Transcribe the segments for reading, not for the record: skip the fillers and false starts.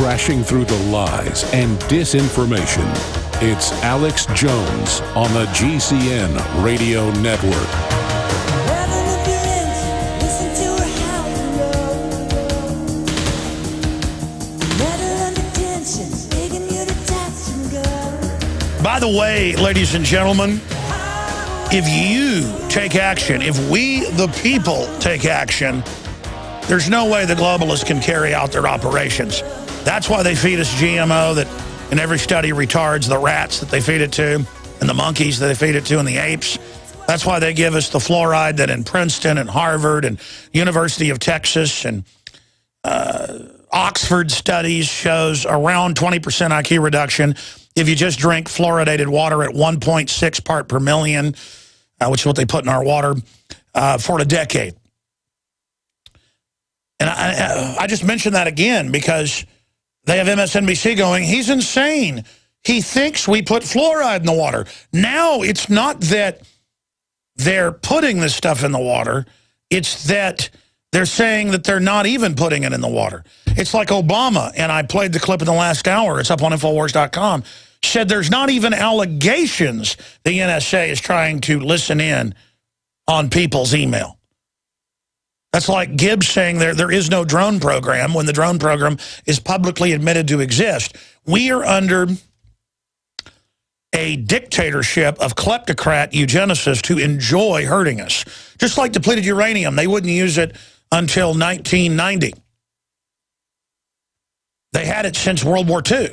crashing through the lies and disinformation. It's Alex Jones on the GCN Radio Network. By the way, ladies and gentlemen, if you take action, if we, the people, take action, there's no way the globalists can carry out their operations. That's why they feed us GMO that in every study retards the rats that they feed it to and the monkeys that they feed it to and the apes. That's why they give us the fluoride that in Princeton and Harvard and University of Texas and Oxford studies shows around 20% IQ reduction if you just drink fluoridated water at 1.6 part per million, which is what they put in our water, for a decade. And I just mentioned that again because they have MSNBC going, he's insane. He thinks we put fluoride in the water. Now it's not that they're putting this stuff in the water. It's that they're saying that they're not even putting it in the water. It's like Obama, and I played the clip in the last hour. It's up on Infowars.com. Said there's not even allegations the NSA is trying to listen in on people's email. That's like Gibbs saying there is no drone program when the drone program is publicly admitted to exist. We are under a dictatorship of kleptocrat eugenicists who enjoy hurting us. Just like depleted uranium, they wouldn't use it until 1990. They had it since World War II.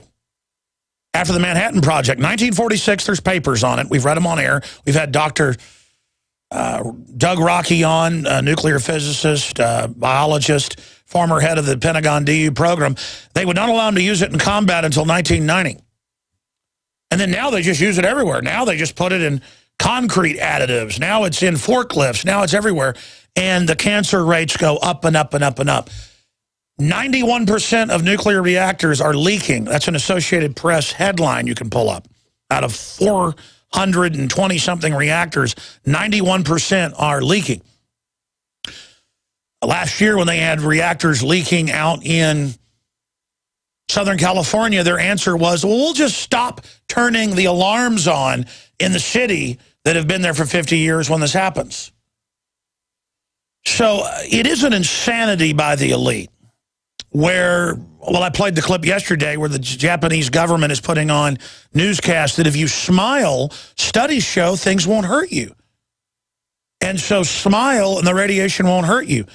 After the Manhattan Project, 1946, there's papers on it. We've read them on air. We've had Dr. Doug Rockey on, nuclear physicist, biologist, former head of the Pentagon DU program. They would not allow them to use it in combat until 1990. And then now they just use it everywhere. Now they just put it in concrete additives. Now it's in forklifts. Now it's everywhere. And the cancer rates go up and up and up and up. 91% of nuclear reactors are leaking. That's an Associated Press headline you can pull up. Out of 420-something reactors, 91% are leaking. Last year when they had reactors leaking out in Southern California, their answer was, well, we'll just stop turning the alarms on in the city that have been there for 50 years when this happens. So it is an insanity by the elite where, well, I played the clip yesterday where the Japanese government is putting on newscasts that if you smile, studies show things won't hurt you. And so smile and the radiation won't hurt you.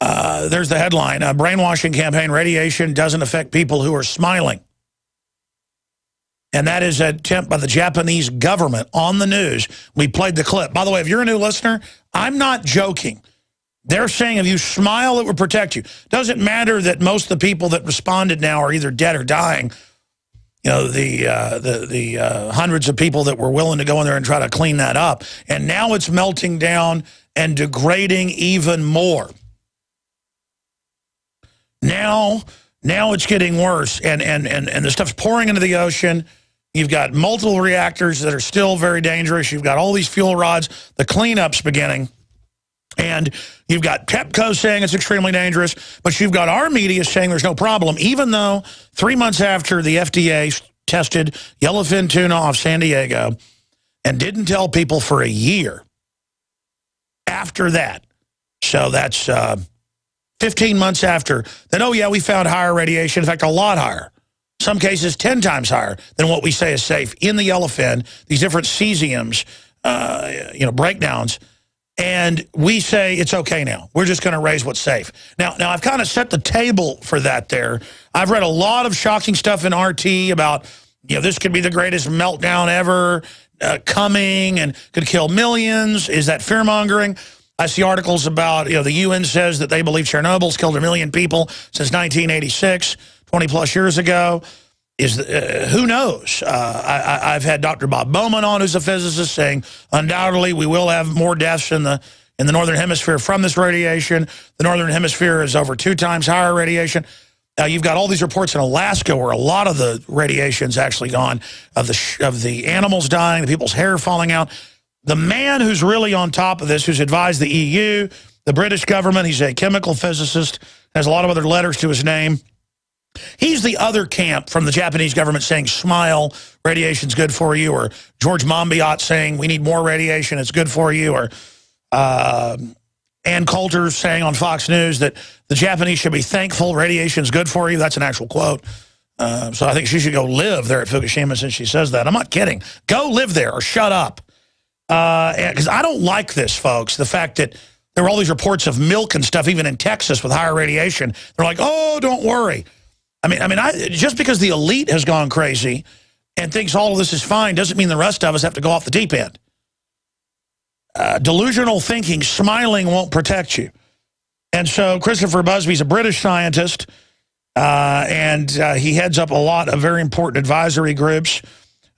There's the headline, a brainwashing campaign, radiation doesn't affect people who are smiling. And that is an attempt by the Japanese government on the news. We played the clip. By the way, if you're a new listener, I'm not joking. They're saying if you smile, it will protect you. Doesn't matter that most of the people that responded now are either dead or dying. You know, the hundreds of people that were willing to go in there and try to clean that up. And now it's melting down and degrading even more. Now it's getting worse, and the stuff's pouring into the ocean. You've got multiple reactors that are still very dangerous. You've got all these fuel rods. The cleanup's beginning. And you've got TEPCO saying it's extremely dangerous, but you've got our media saying there's no problem, even though 3 months after the FDA tested yellowfin tuna off San Diego and didn't tell people for a year after that. So that's 15 months after. Then, oh, yeah, we found higher radiation. In fact, a lot higher. Some cases 10 times higher than what we say is safe in the yellowfin, these different cesiums, breakdowns. And we say it's okay now. We're just going to raise what's safe. Now I've kind of set the table for that there. I've read a lot of shocking stuff in RT about, this could be the greatest meltdown ever coming and could kill millions. Is that fear-mongering? I see articles about, the UN says that they believe Chernobyl's killed 1 million people since 1986, 20-plus years ago. Who knows? I've had Dr. Bob Bowman on, who's a physicist, saying undoubtedly we will have more deaths in the Northern Hemisphere from this radiation. The Northern Hemisphere is over 2 times higher radiation. You've got all these reports in Alaska where a lot of the radiation's actually gone, of the animals dying, the people's hair falling out. The man who's really on top of this, who's advised the EU, the British government, he's a chemical physicist, has a lot of other letters to his name, He's the other camp from the Japanese government saying, smile, radiation's good for you, or George Monbiot saying we need more radiation, it's good for you, or Ann Coulter saying on Fox News that the Japanese should be thankful radiation's good for you. That's an actual quote. So I think she should go live there at Fukushima since she says that. I'm not kidding. Go live there or shut up. Because I don't like this, folks, the fact that there were all these reports of milk and stuff, even in Texas with higher radiation. They're like, oh, don't worry. I mean, just because the elite has gone crazy and thinks all of this is fine doesn't mean the rest of us have to go off the deep end. Delusional thinking, smiling won't protect you. And so Christopher Busby's a British scientist, and he heads up a lot of very important advisory groups,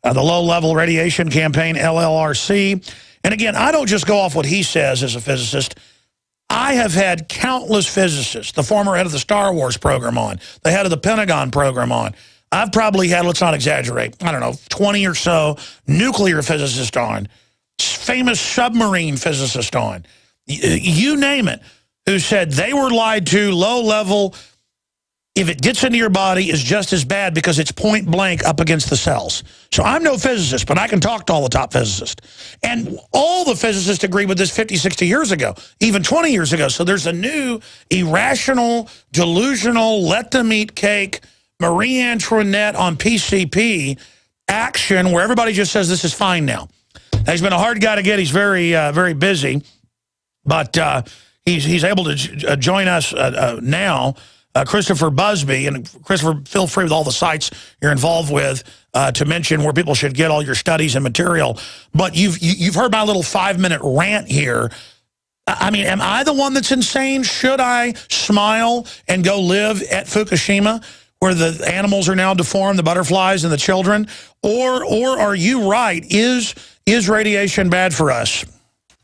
the Low-Level Radiation Campaign, LLRC. And again, I don't just go off what he says as a physicist. I have had countless physicists, the former head of the Star Wars program on, the head of the Pentagon program on. I've probably had, let's not exaggerate, I don't know, 20 or so nuclear physicists on, famous submarine physicists on, you name it, who said they were lied to, low level, if it gets into your body, is just as bad because it's point blank up against the cells. So I'm no physicist, but I can talk to all the top physicists. And all the physicists agreed with this 50, 60 years ago, even 20 years ago. So there's a new irrational, delusional, let them eat cake, Marie Antoinette on PCP action where everybody just says this is fine now. Now, he's been a hard guy to get. He's very, very busy, but he's able to join us now. Christopher Busby, and Christopher, feel free with all the sites you're involved with to mention where people should get all your studies and material. But you've heard my little 5-minute rant here. I mean, am I the one that's insane? Should I smile and go live at Fukushima, where the animals are now deformed, the butterflies and the children? Or are you right? Is radiation bad for us?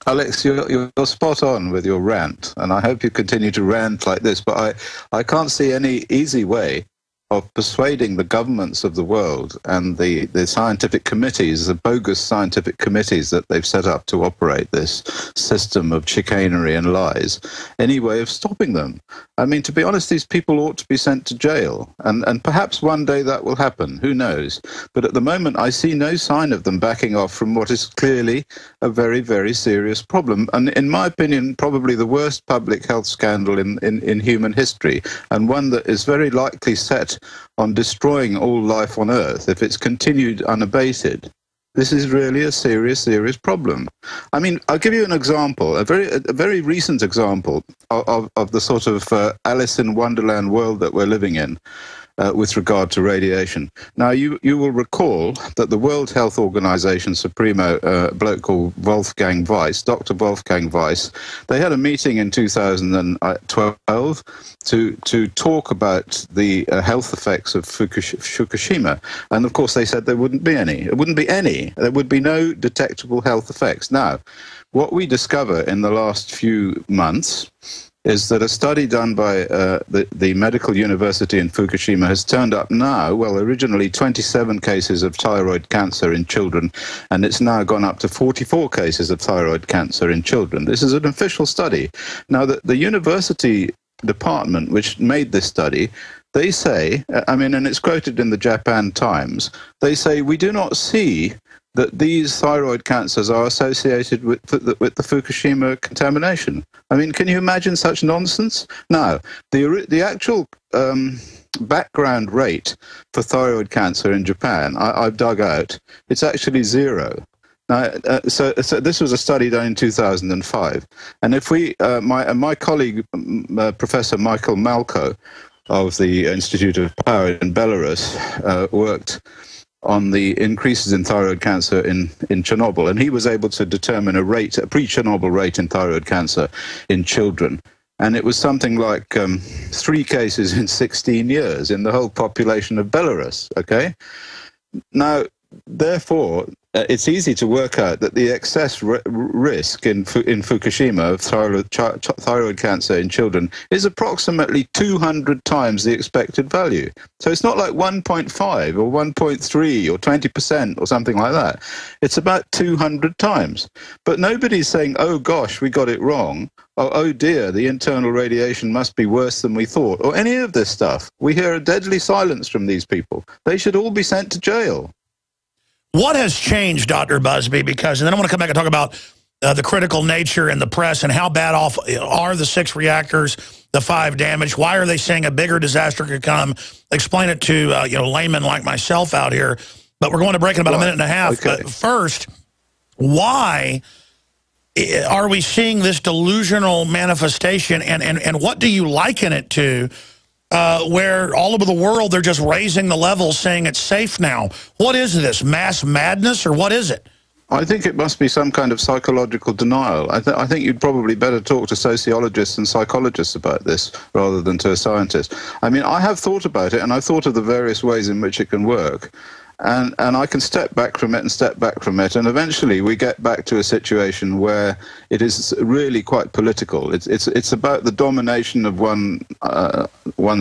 Alex, you're spot on with your rant, and I hope you continue to rant like this, but I can't see any easy way of persuading the governments of the world and the scientific committees, the bogus scientific committees that they've set up to operate this system of chicanery and lies, any way of stopping them. I mean, to be honest, these people ought to be sent to jail, and perhaps one day that will happen, who knows? But at the moment, I see no sign of them backing off from what is clearly a very, very serious problem, and in my opinion, probably the worst public health scandal in human history, and one that is very likely set on destroying all life on Earth if it's continued unabated. This is really a serious, serious problem. I mean, I'll give you an example, a very recent example of the sort of Alice in Wonderland world that we're living in with regard to radiation. Now, you will recall that the World Health Organization Supremo, bloke called Wolfgang Weiss, Dr. Wolfgang Weiss, they had a meeting in 2012 to talk about the health effects of Fukushima. And of course, they said there wouldn't be any. It wouldn't be any. There would be no detectable health effects. Now, what we discover in the last few months is that a study done by the Medical University in Fukushima has turned up now, well, originally 27 cases of thyroid cancer in children, and it's now gone up to 44 cases of thyroid cancer in children. This is an official study. Now, the university department which made this study, they say, I mean, and it's quoted in the Japan Times, they say, we do not see that these thyroid cancers are associated with the Fukushima contamination. I mean, can you imagine such nonsense? Now, the actual background rate for thyroid cancer in Japan, I've dug out, it's actually 0. Now, so this was a study done in 2005. And if we, my colleague, Professor Michael Malko of the Institute of Power in Belarus, worked on the increases in thyroid cancer in Chernobyl, and he was able to determine a pre-Chernobyl rate in thyroid cancer in children. And it was something like 3 cases in 16 years in the whole population of Belarus, okay? Now, therefore, it's easy to work out that the excess risk in Fukashima of thyroid cancer in children is approximately 200 times the expected value. So it's not like 1.5 or 1.3 or 20% or something like that. It's about 200 times. But nobody's saying, oh gosh, we got it wrong. Oh dear, the internal radiation must be worse than we thought, or any of this stuff. We hear a deadly silence from these people. They should all be sent to jail. What has changed, Dr. Busby? Because, and then I want to come back and talk about the critical nature in the press and how bad off are the 6 reactors, the 5 damaged. Why are they saying a bigger disaster could come? Explain it to laymen like myself out here. But we're going to break in about a minute and a half. Okay. But first, why are we seeing this delusional manifestation, and what do you liken it to, where all over the world they're just raising the levels saying it's safe now? What is this, mass madness, or what is it? I think it must be some kind of psychological denial. I think you'd probably better talk to sociologists and psychologists about this rather than to a scientist. I mean, I have thought about it, and I've thought of the various ways in which it can work. And I can step back from it and step back from it, and eventually we get back to a situation where it is really quite political. It's about the domination of one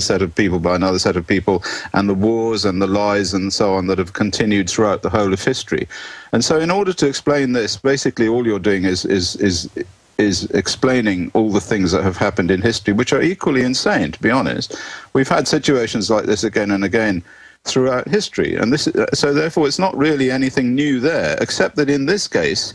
set of people by another set of people, and the wars and the lies and so on that have continued throughout the whole of history. And so, in order to explain this, basically all you're doing is explaining all the things that have happened in history, which are equally insane, to be honest. We've had situations like this again and again throughout history, and so therefore it's not really anything new there, except that in this case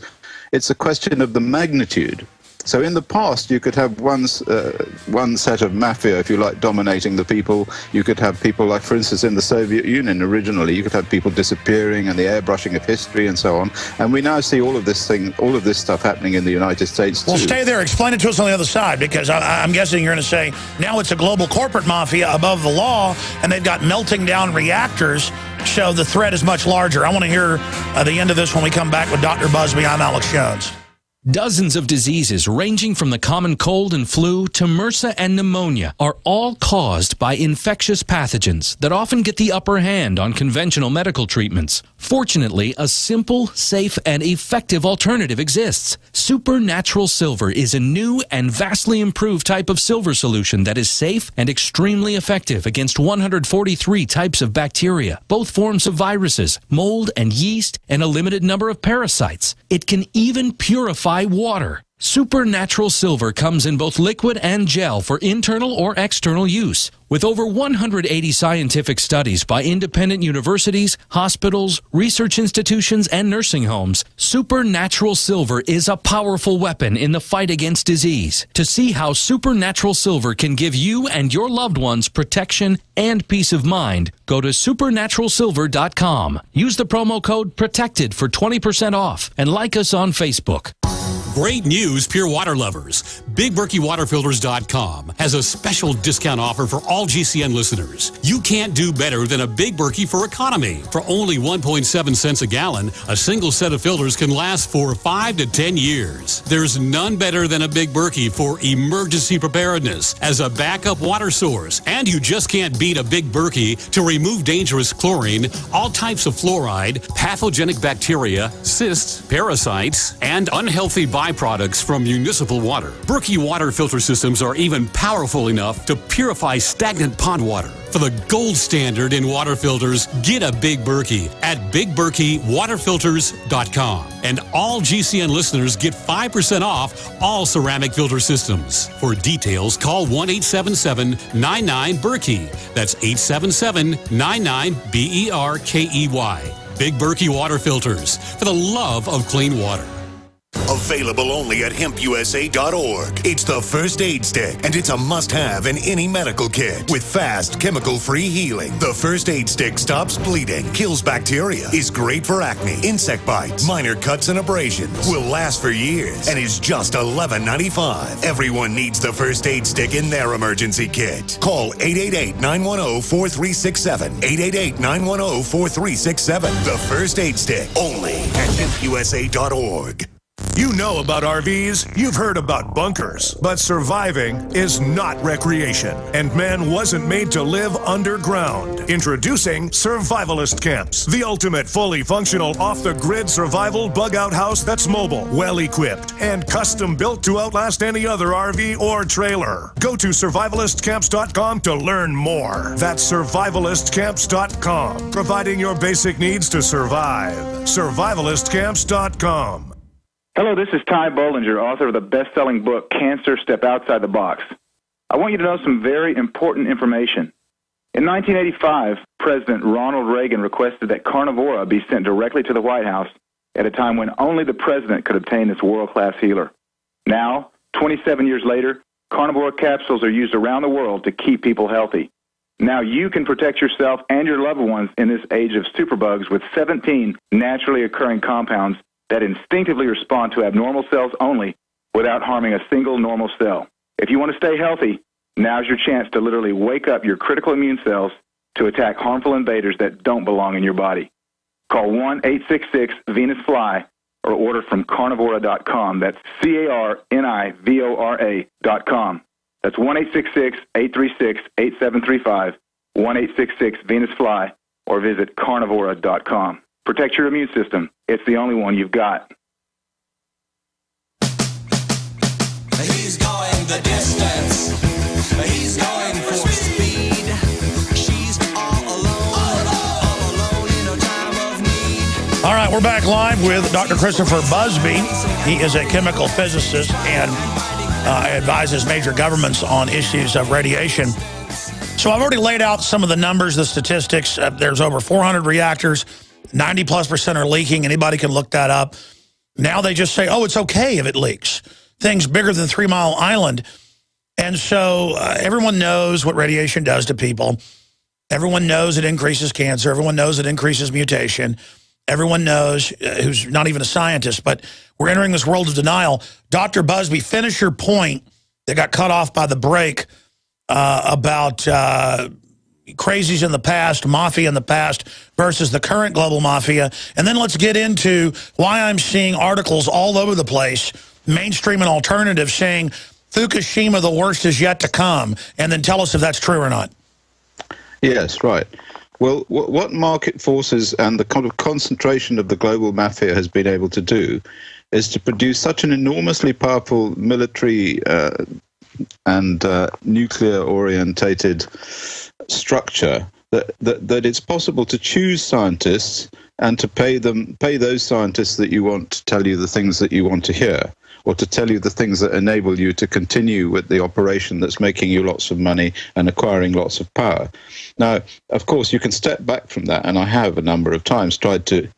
it's a question of the magnitude. So in the past you could have one set of mafia, if you like, dominating the people. You could have people like, for instance, in the Soviet Union originally, you could have people disappearing and the airbrushing of history and so on. And we now see all of this stuff happening in the United States too. Well, stay there. Explain it to us on the other side, because I'm guessing you're going to say now it's a global corporate mafia above the law, and they've got melting down reactors, so the threat is much larger. I want to hear the end of this when we come back with Dr. Busby. I'm Alex Jones. Dozens of diseases ranging from the common cold and flu to MRSA and pneumonia are all caused by infectious pathogens that often get the upper hand on conventional medical treatments. Fortunately, a simple, safe, and effective alternative exists. Supernatural Silver is a new and vastly improved type of silver solution that is safe and extremely effective against 143 types of bacteria, both forms of viruses, mold and yeast, and a limited number of parasites. It can even purify water. Supernatural Silver comes in both liquid and gel for internal or external use. With over 180 scientific studies by independent universities, hospitals, research institutions, and nursing homes, Supernatural Silver is a powerful weapon in the fight against disease. To see how Supernatural Silver can give you and your loved ones protection and peace of mind, go to supernaturalsilver.com. Use the promo code PROTECTED for 20% off, and like us on Facebook. Great news, pure water lovers. BigBerkeyWaterFilters.com has a special discount offer for all GCN listeners. You can't do better than a Big Berkey for economy. For only 1.7 cents a gallon, a single set of filters can last for 5 to 10 years. There's none better than a Big Berkey for emergency preparedness as a backup water source. And you just can't beat a Big Berkey to remove dangerous chlorine, all types of fluoride, pathogenic bacteria, cysts, parasites, and unhealthy byproducts from municipal water. Berkey water filter systems are even powerful enough to purify stagnant pond water. For the gold standard in water filters, get a Big Berkey at BigBerkeyWaterFilters.com. And all GCN listeners get 5% off all ceramic filter systems. For details, call 1-877-99-BERKEY. That's 877-99-BERKEY. Big Berkey Water Filters, for the love of clean water. Available only at hempusa.org. It's the first aid stick, and it's a must-have in any medical kit. With fast, chemical-free healing, the first aid stick stops bleeding, kills bacteria, is great for acne, insect bites, minor cuts and abrasions, will last for years, and is just $11.95. Everyone needs the first aid stick in their emergency kit. Call 888-910-4367. 888-910-4367. The first aid stick, only at hempusa.org. You know about RVs, you've heard about bunkers, but surviving is not recreation, and man wasn't made to live underground. Introducing Survivalist Camps, the ultimate fully functional off-the-grid survival bug-out house that's mobile, well-equipped, and custom-built to outlast any other RV or trailer. Go to survivalistcamps.com to learn more. That's survivalistcamps.com, providing your basic needs to survive. Survivalistcamps.com. Hello, this is Ty Bollinger, author of the best-selling book, Cancer, Step Outside the Box. I want you to know some very important information. In 1985, President Ronald Reagan requested that Carnivora be sent directly to the White House at a time when only the president could obtain this world-class healer. Now, 27 years later, Carnivora capsules are used around the world to keep people healthy. Now you can protect yourself and your loved ones in this age of superbugs with 17 naturally occurring compounds that instinctively respond to abnormal cells only without harming a single normal cell. If you want to stay healthy, now's your chance to literally wake up your critical immune cells to attack harmful invaders that don't belong in your body. Call 1-866-VENUS-FLY or order from carnivora.com. That's carnivora.com. That's 1-866-836-8735, 1-866-VENUS-FLY, or visit carnivora.com. Protect your immune system. It's the only one you've got. He's going the distance. He's going for speed. She's all alone in a time of need. All right, we're back live with Dr. Christopher Busby. He is a chemical physicist and advises major governments on issues of radiation. So I've already laid out some of the numbers, the statistics. There's over 400 reactors. 90+% are leaking. Anybody can look that up. Now they just say, oh, it's okay if it leaks. Things bigger than 3 Mile Island. And so everyone knows what radiation does to people. Everyone knows it increases cancer. Everyone knows it increases mutation. Everyone knows, who's not even a scientist, but we're entering this world of denial. Dr. Busby, finish your point that got cut off by the break about crazies in the past, mafia in the past versus the current global mafia. And then let's get into why I'm seeing articles all over the place, mainstream and alternative, saying Fukashima, the worst is yet to come. And then tell us if that's true or not. Yes, right. Well, what market forces and the kind of concentration of the global mafia has been able to do is to produce such an enormously powerful military and nuclear-orientated structure that it's possible to choose scientists and to pay those scientists that you want to tell you the things that you want to hear, or to tell you the things that enable you to continue with the operation that's making you lots of money and acquiring lots of power. Now, of course, you can step back from that, and I have a number of times tried to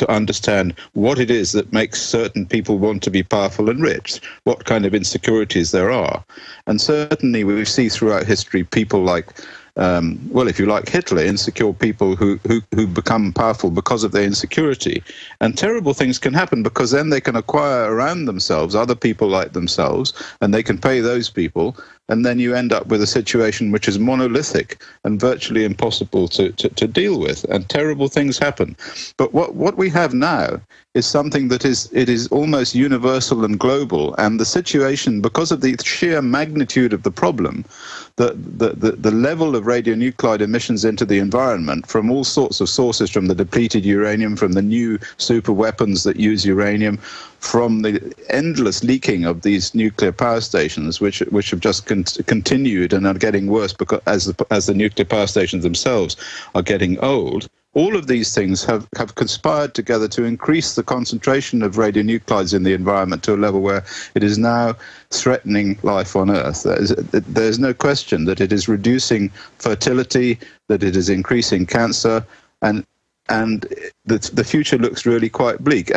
understand what it is that makes certain people want to be powerful and rich, what kind of insecurities there are. And certainly we see throughout history people like well, if you like, Hitler, insecure people who become powerful because of their insecurity. And terrible things can happen because then they can acquire around themselves other people like themselves, and they can pay those people, and then you end up with a situation which is monolithic and virtually impossible to deal with, and terrible things happen. But what we have now is something that is almost universal and global, and the situation, because of the sheer magnitude of the problem, the level of radionuclide emissions into the environment from all sorts of sources, from the depleted uranium, from the new super weapons that use uranium, from the endless leaking of these nuclear power stations, which have just continued and are getting worse because as the nuclear power stations themselves are getting old. All of these things have conspired together to increase the concentration of radionuclides in the environment to a level where it is now threatening life on Earth. There's no question that it is reducing fertility, that it is increasing cancer, and the future looks really quite bleak.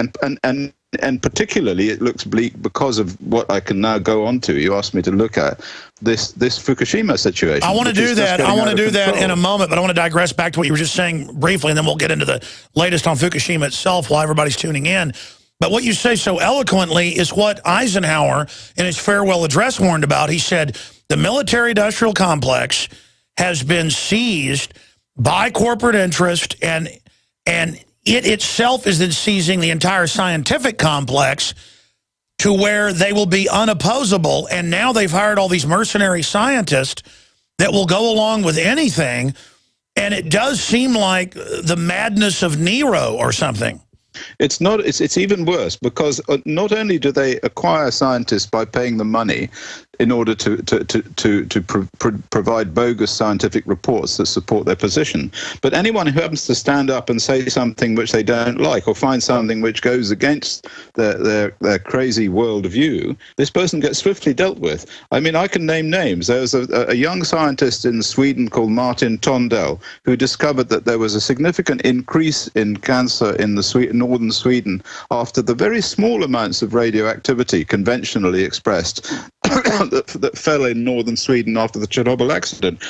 And particularly it looks bleak because of what I can now go on to. You asked me to look at this Fukushima situation. I want to do that. I want to do that in a moment, but I want to digress back to what you were just saying briefly, and then we'll get into the latest on Fukushima itself while everybody's tuning in. But what you say so eloquently is what Eisenhower in his farewell address warned about. He said, the military-industrial complex has been seized by corporate interest, and it itself is then seizing the entire scientific complex, to where they will be unopposable, and now they've hired all these mercenary scientists that will go along with anything, and it does seem like the madness of Nero or something. It's not. It's even worse, because not only do they acquire scientists by paying them money in order to provide bogus scientific reports that support their position, but anyone who happens to stand up and say something which they don't like, or find something which goes against their crazy worldview, this person gets swiftly dealt with. I mean, I can name names. There was a young scientist in Sweden called Martin Tondell who discovered that there was a significant increase in cancer in the northern Sweden after the very small amounts of radioactivity conventionally expressed that fell in northern Sweden after the Chernobyl accident.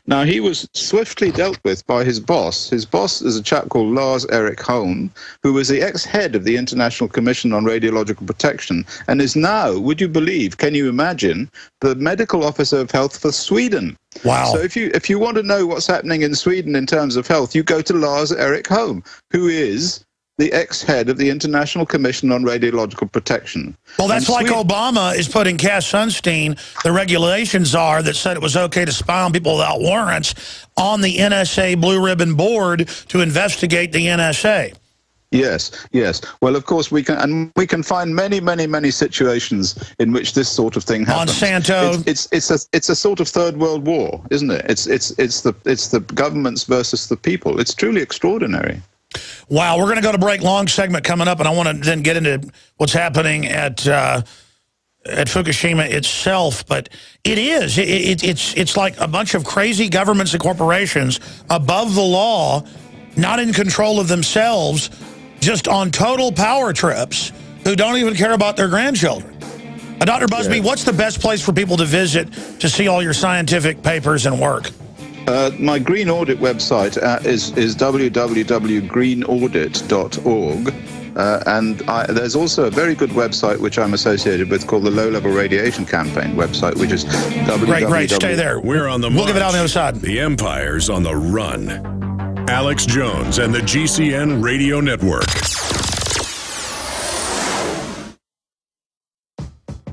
Now, he was swiftly dealt with by his boss. His boss is a chap called Lars Erik Holm, who was the ex-head of the International Commission on Radiological Protection, and is now, would you believe, can you imagine, the medical officer of health for Sweden. Wow. So if you want to know what's happening in Sweden in terms of health, you go to Lars Erik Holm, who is the ex-head of the International Commission on Radiological Protection. Well, that's like Obama is putting Cass Sunstein, the regulations are that said it was okay to spy on people without warrants, on the NSA Blue Ribbon Board to investigate the NSA. Yes, yes. Well, of course, we can find many situations in which this sort of thing happens. Monsanto. It's a sort of third world war, isn't it? It's the governments versus the people. It's truly extraordinary. Wow, we're going to go to break. Long segment coming up, and I want to then get into what's happening at Fukashima itself. But it's like a bunch of crazy governments and corporations above the law, not in control of themselves, just on total power trips, who don't even care about their grandchildren. Dr. Busby, what's the best place for people to visit to see all your scientific papers and work? My Green Audit website is www.greenaudit.org. And there's also a very good website which I'm associated with called the Low Level Radiation Campaign website, which is www. Great, stay there. We're on the march. We'll give it out on the other side. The Empire's on the run. Alex Jones and the GCN Radio Network.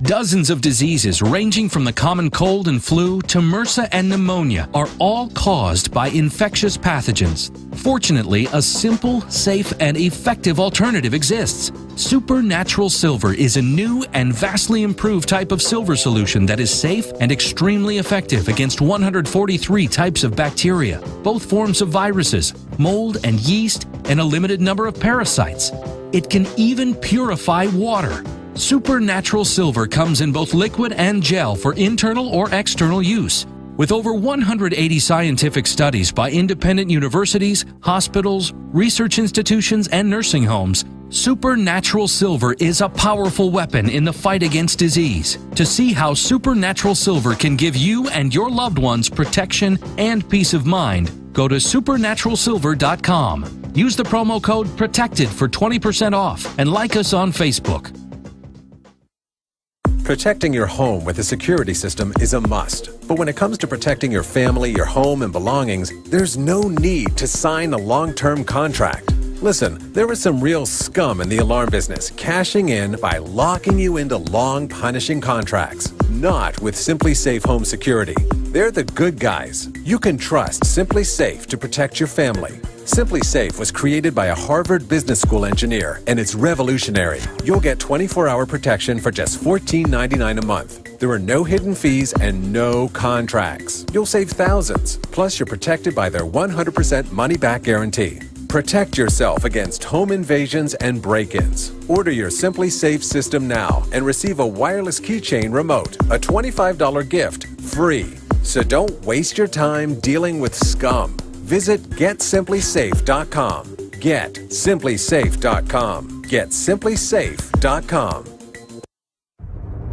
Dozens of diseases ranging from the common cold and flu to MRSA and pneumonia are all caused by infectious pathogens. Fortunately, a simple, safe, and effective alternative exists. Supernatural Silver is a new and vastly improved type of silver solution that is safe and extremely effective against 143 types of bacteria, both forms of viruses, mold and yeast, and a limited number of parasites. It can even purify water. Supernatural Silver comes in both liquid and gel for internal or external use. With over 180 scientific studies by independent universities, hospitals, research institutions, and nursing homes, Supernatural Silver is a powerful weapon in the fight against disease. To see how Supernatural Silver can give you and your loved ones protection and peace of mind, go to supernaturalsilver.com. Use the promo code PROTECTED for 20% off and like us on Facebook. Protecting your home with a security system is a must. But when it comes to protecting your family, your home, and belongings, there's no need to sign a long-term contract. Listen, there is some real scum in the alarm business, cashing in by locking you into long, punishing contracts. Not with Simply Safe Home Security. They're the good guys. You can trust Simply Safe to protect your family. Simply Safe was created by a Harvard Business School engineer, and it's revolutionary. You'll get 24-hour protection for just $14.99 a month. There are no hidden fees and no contracts. You'll save thousands. Plus, you're protected by their 100% money-back guarantee. Protect yourself against home invasions and break-ins. Order your Simply Safe system now and receive a wireless keychain remote, a $25 gift, free. So don't waste your time dealing with scum. Visit GetSimplySafe.com. GetSimplySafe.com. GetSimplySafe.com.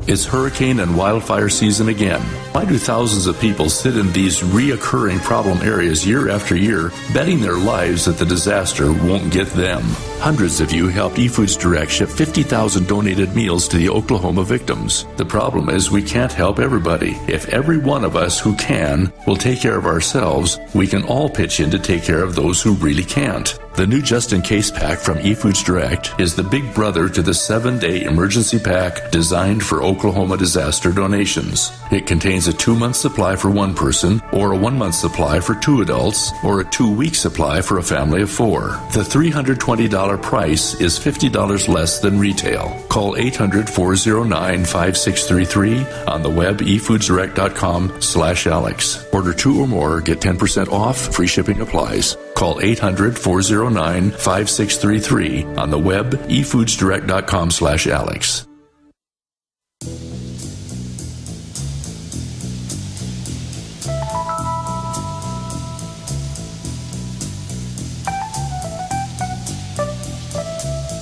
It's hurricane and wildfire season again. Why do thousands of people sit in these reoccurring problem areas year after year, betting their lives that the disaster won't get them? Hundreds of you helped eFoods Direct ship 50,000 donated meals to the Oklahoma victims. The problem is we can't help everybody. If every one of us who can will take care of ourselves, we can all pitch in to take care of those who really can't. The new Just In Case pack from eFoods Direct is the big brother to the 7-day emergency pack designed for Oklahoma disaster donations. It contains a 2-month supply for one person, or a 1-month supply for 2 adults, or a 2-week supply for a family of 4. The $320 price is $50 less than retail. Call 800-409-5633 on the web efoodsdirect.com/Alex. Order 2 or more, get 10% off, free shipping applies. Call 800-409-5633 on the web efoodsdirect.com/Alex.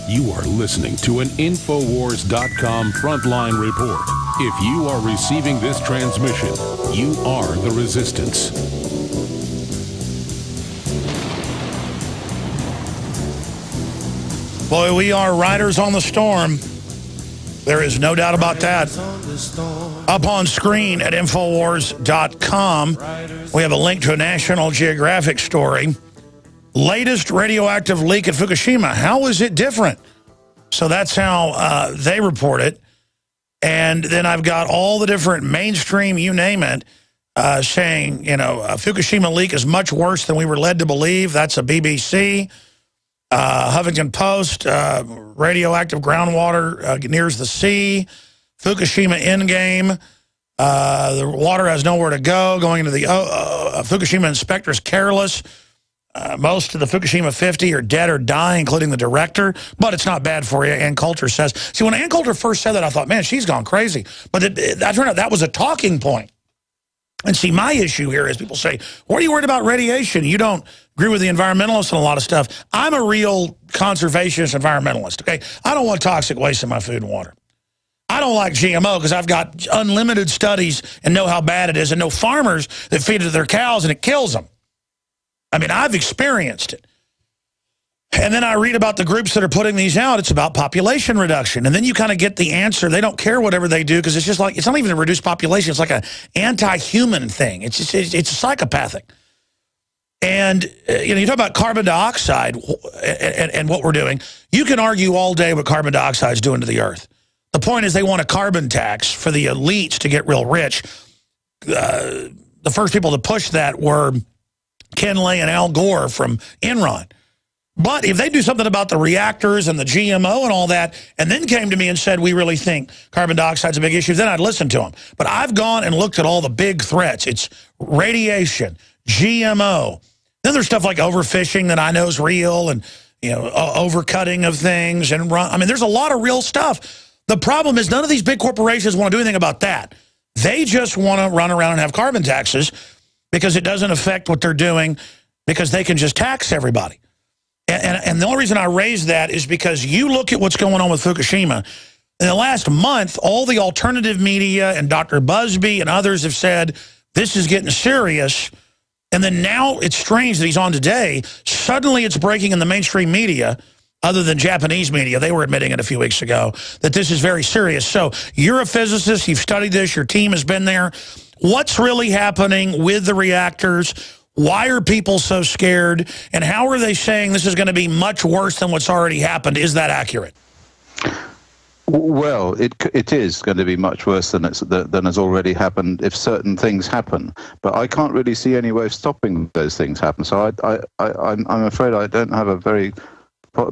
You are listening to an Infowars.com frontline report. If you are receiving this transmission, you are the resistance. Boy, we are riders on the storm. There is no doubt about that. Up on screen at Infowars.com, we have a link to a National Geographic story. Latest radioactive leak at Fukashima. How is it different? So that's how they report it. And then I've got all the different mainstream, you name it, saying, you know, a Fukushima leak is much worse than we were led to believe. That's a BBC. Huffington Post, radioactive groundwater nears the sea. Fukushima endgame. The water has nowhere to go. Going into the Fukushima inspectors careless. Most of the Fukushima 50 are dead or dying, including the director. But it's not bad for you, Ann Coulter says. See, when Ann Coulter first said that, I thought, man, she's gone crazy. But that turned out that was a talking point. And see, my issue here is people say, what are you worried about radiation? You don't agree with the environmentalists on a lot of stuff. I'm a real conservationist environmentalist, okay? I don't want toxic waste in my food and water. I don't like GMO because I've got unlimited studies and know how bad it is and know farmers that feed it to their cows and it kills them. I mean, I've experienced it. And then I read about the groups that are putting these out. It's about population reduction. And then you kind of get the answer. They don't care whatever they do because it's just like, it's not even a reduced population. It's like an anti-human thing. It's just, it's psychopathic. And, you know, you talk about carbon dioxide and what we're doing. You can argue all day what carbon dioxide is doing to the earth. The point is they want a carbon tax for the elites to get real rich. The first people to push that were Ken Lay and Al Gore from Enron. But if they do something about the reactors and the GMO and all that, and then came to me and said, we really think carbon dioxide's a big issue, then I'd listen to them. But I've gone and looked at all the big threats. It's radiation, GMO. Then there's stuff like overfishing that I know is real and, you know, overcutting of things. And I mean, there's a lot of real stuff. The problem is none of these big corporations want to do anything about that. They just want to run around and have carbon taxes because it doesn't affect what they're doing because they can just tax everybody. And the only reason I raise that is because you look at what's going on with Fukushima. In the last month, all the alternative media and Dr. Busby and others have said, this is getting serious. And then now it's strange that he's on today. Suddenly it's breaking in the mainstream media, other than Japanese media. They were admitting it a few weeks ago, that this is very serious. So you're a physicist. You've studied this. Your team has been there. What's really happening with the reactors? Why are people so scared? And how are they saying this is going to be much worse than what's already happened? Is that accurate? Well, it is going to be much worse than has already happened if certain things happen. But I can't really see any way of stopping those things happen. So I'm afraid I don't have a very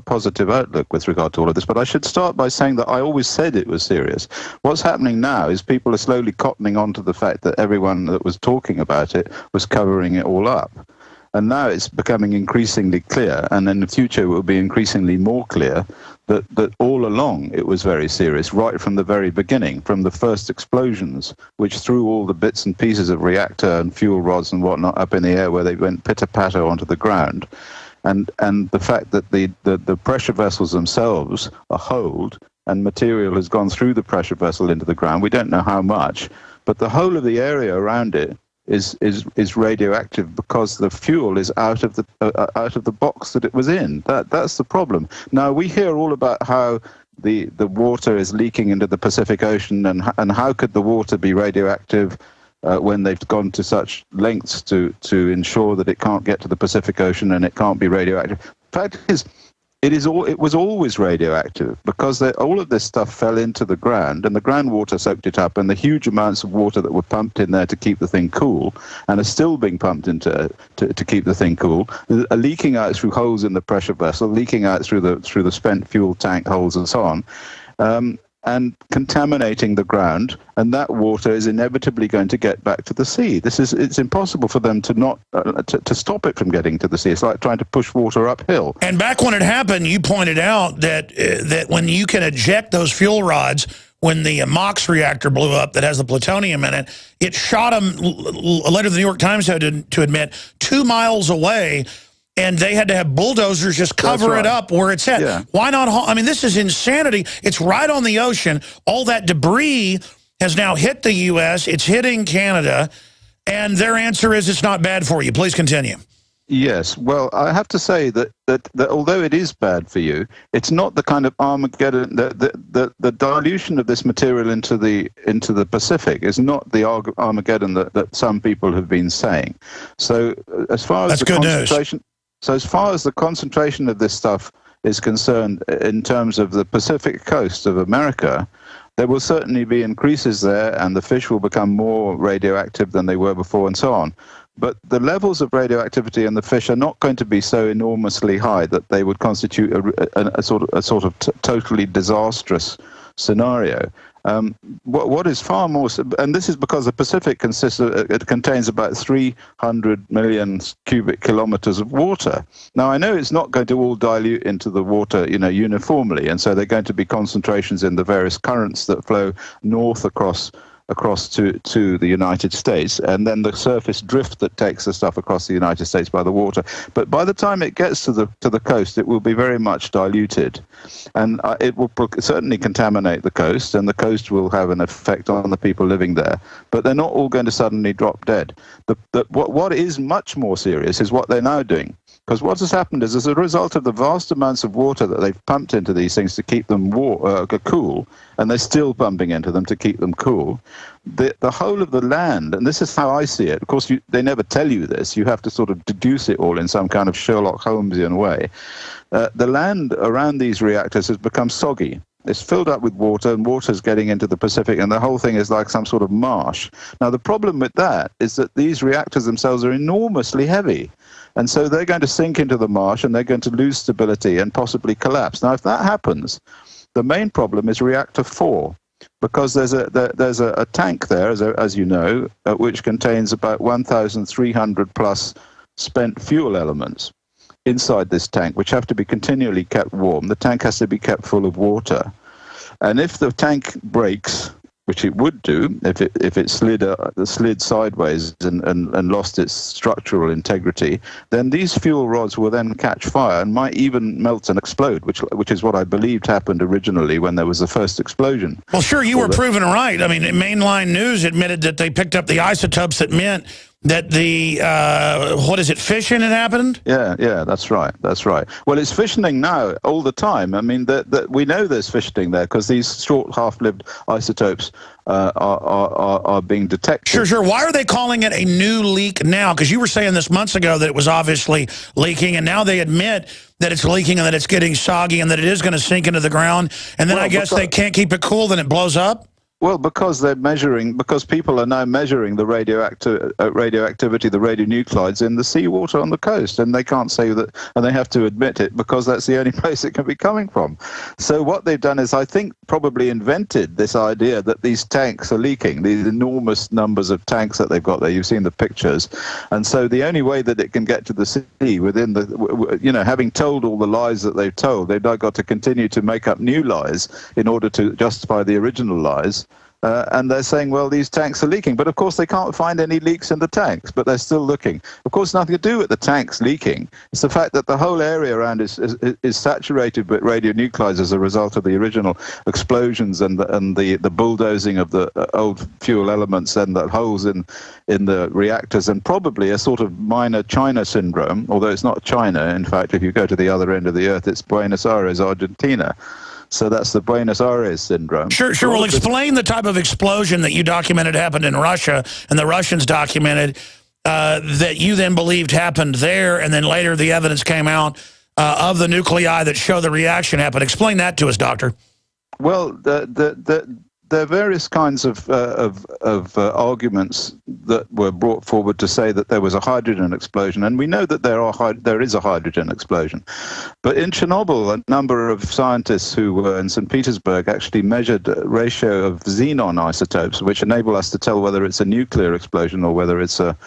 positive outlook with regard to all of this. But I should start by saying that I always said it was serious. What's happening now is people are slowly cottoning on to the fact that everyone that was talking about it was covering it all up. And now it's becoming increasingly clear, and in the future it will be increasingly more clear, that all along it was very serious, right from the very beginning, from the first explosions, which threw all the bits and pieces of reactor and fuel rods and whatnot up in the air where they went pitter-patter onto the ground. And the fact that the pressure vessels themselves are holed and material has gone through the pressure vessel into the ground. We don't know how much, but the whole of the area around it is radioactive because the fuel is out of the box that it was in. That's the problem. Now we hear all about how the water is leaking into the Pacific Ocean, and how could the water be radioactive when they've gone to such lengths to ensure that it can't get to the Pacific Ocean and it can't be radioactive. The fact is, it was always radioactive because all of this stuff fell into the ground, and the groundwater soaked it up, and the huge amounts of water that were pumped in there to keep the thing cool, and are still being pumped into to keep the thing cool, are leaking out through holes in the pressure vessel, leaking out through the spent fuel tank holes and so on, and contaminating the ground, and that water is inevitably going to get back to the sea. It's impossible for them to not to stop it from getting to the sea. It's like trying to push water uphill. And back when it happened, you pointed out that when you can eject those fuel rods, when the MOX reactor blew up that has the plutonium in it, it shot them, a letter the New York Times had to admit, 2 miles away, and they had to have bulldozers just cover it up where it's at. Yeah. Why not? I mean, this is insanity. It's right on the ocean. All that debris has now hit the U.S. It's hitting Canada. And their answer is it's not bad for you. Please continue. Yes. Well, I have to say that although it is bad for you, it's not the kind of Armageddon. The dilution of this material into the Pacific is not the Armageddon that some people have been saying. So as far as the concentration. So as far as the concentration of this stuff is concerned in terms of the Pacific coast of America, there will certainly be increases there, and the fish will become more radioactive than they were before and so on. But the levels of radioactivity in the fish are not going to be so enormously high that they would constitute a sort of totally disastrous scenario. What is far more, and this is because the Pacific contains about 300 million cubic kilometers of water. Now, I know it's not going to all dilute into the water, uniformly, and so there are going to be concentrations in the various currents that flow north across to the United States, and then the surface drift that takes the stuff across the United States by the water. But by the time it gets to the coast, it will be very much diluted, and it will certainly contaminate the coast, and the coast will have an effect on the people living there. But they're not all going to suddenly drop dead. What is much more serious is what they're now doing. Because what has happened is, as a result of the vast amounts of water that they've pumped into these things to keep them cool, and they're still pumping into them to keep them cool, the whole of the land, and this is how I see it, of course they never tell you this, you have to sort of deduce it all in some kind of Sherlock Holmesian way, the land around these reactors has become soggy. It's filled up with water, and water's getting into the Pacific, and the whole thing is like some sort of marsh. Now, the problem with that is that these reactors themselves are enormously heavy. And so they're going to sink into the marsh, and they're going to lose stability and possibly collapse. Now, if that happens, the main problem is reactor 4, because there's a tank there, as you know, which contains about 1,300 plus spent fuel elements inside this tank, which have to be continually kept warm. The tank has to be kept full of water. And if the tank breaks, which it would do if it slid sideways and lost its structural integrity, then these fuel rods will then catch fire and might even melt and explode, which is what I believed happened originally when there was the first explosion. Well, sure, you were proven right. I mean, mainline news admitted that they picked up the isotopes that meant that the, fission had happened? Yeah, that's right. Well, it's fissioning now all the time. I mean, we know there's fissioning there because these short half-lived isotopes are being detected. Sure. Why are they calling it a new leak now? Because you were saying this months ago that it was obviously leaking, and now they admit that it's leaking and that it's getting soggy and that it is going to sink into the ground. And then I guess they can't keep it cool, then it blows up? Well, because people are now measuring the radioactivity, the radionuclides in the seawater on the coast, and they can't say that, and they have to admit it because that's the only place it can be coming from. So what they've done is, I think, probably invented this idea that these tanks are leaking, these enormous numbers of tanks that they've got there. You've seen the pictures, and so the only way that it can get to the sea within the, having told all the lies that they've told, they've now got to continue to make up new lies in order to justify the original lies. And they're saying, well, these tanks are leaking. But, of course, they can't find any leaks in the tanks, but they're still looking. Of course, nothing to do with the tanks leaking. It's the fact that the whole area around is saturated with radionuclides as a result of the original explosions and the bulldozing of the old fuel elements and the holes in the reactors, and probably a sort of minor China syndrome, although it's not China. In fact, if you go to the other end of the earth, it's Buenos Aires, Argentina. So that's the Buenos Aires syndrome. Sure. Well, explain the type of explosion that you documented happened in Russia, and the Russians documented that you then believed happened there, and then later the evidence came out of the nuclei that show the reaction happened. Explain that to us, Doctor. Well, there are various kinds of arguments that were brought forward to say that there was a hydrogen explosion, and we know that there is a hydrogen explosion. But in Chernobyl, a number of scientists who were in St. Petersburg actually measured a ratio of xenon isotopes, which enable us to tell whether it's a nuclear explosion or whether it's a